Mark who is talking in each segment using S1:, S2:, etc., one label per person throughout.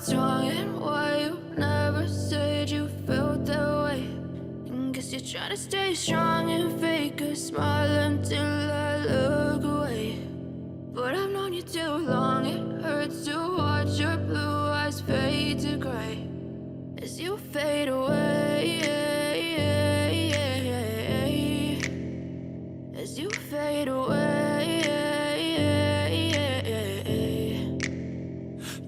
S1: what's wrong and why you never said you felt that way. And guess you're trying to stay strong and fake a smile until I look away. But I've known you too long, it hurts to watch your blue eyes fade to gray as you fade away, as you fade away.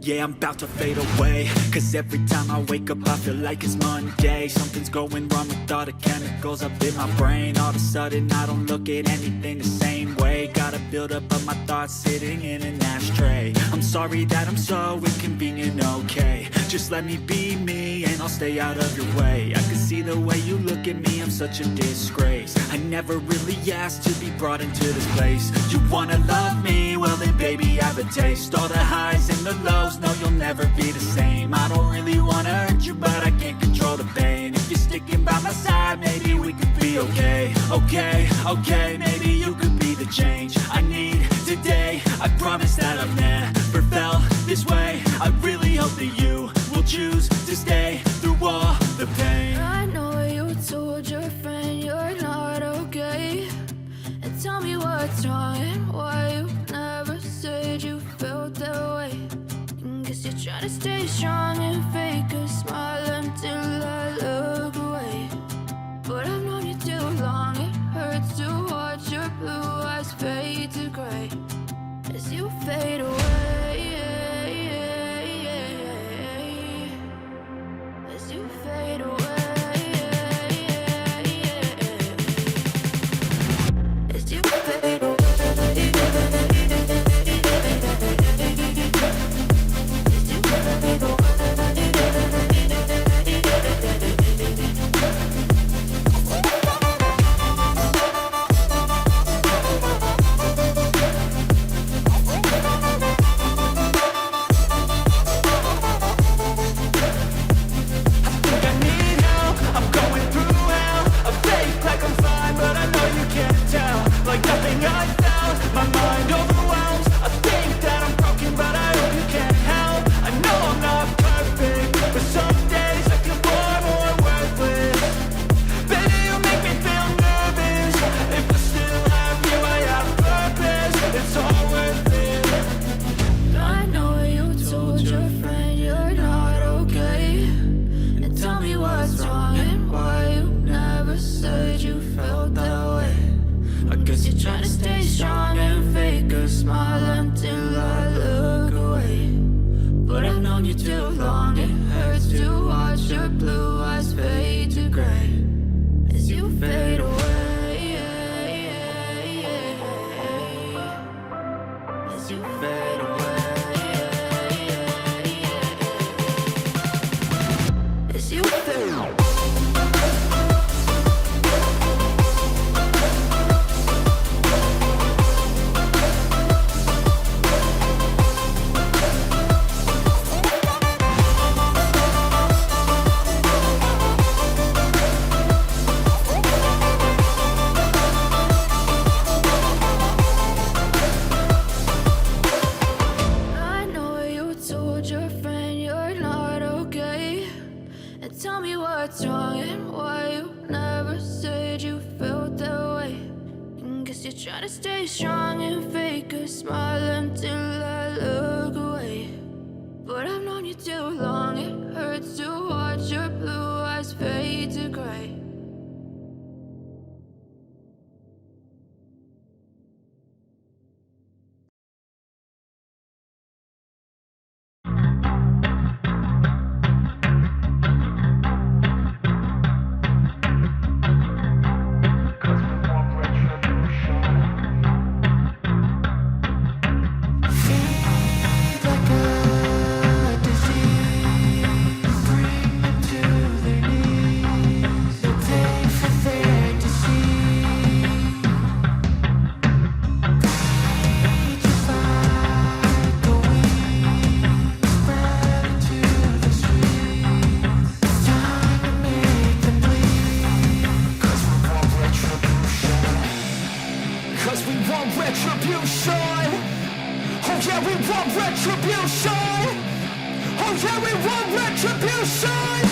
S2: Yeah, I'm about to fade away, cause every time I wake up I feel like it's Monday. Something's going wrong with all the chemicals up in my brain. All of a sudden I don't look at anything the same way. Got a buildup of my thoughts sitting in an ashtray. I'm sorry that I'm so inconvenient, okay. Just let me be me and I'll stay out of your way. I can see the way you look at me, I'm such a disgrace. I never really asked to be brought into this place. You wanna love me? Well then baby I have a taste. All the highs and the lows, no you'll never be the same. I don't really wanna hurt you but I can't control the pain. If you're sticking by my side maybe we could be okay. Okay, maybe you could be the change I need today. I promise that I've never felt this way. I really hope that you will choose to stay through all the pain.
S1: I know you told your friend you're not okay, and tell me what's wrong and why you never said you felt that way. And guess you're trying to stay strong and fake a smile until I look away. But I've known you too long, it hurts to watch your blue eyes fade to gray as you fade away, as you fade away, as you fade away.
S3: retribution. Oh yeah, we want retribution. Oh yeah, we want retribution.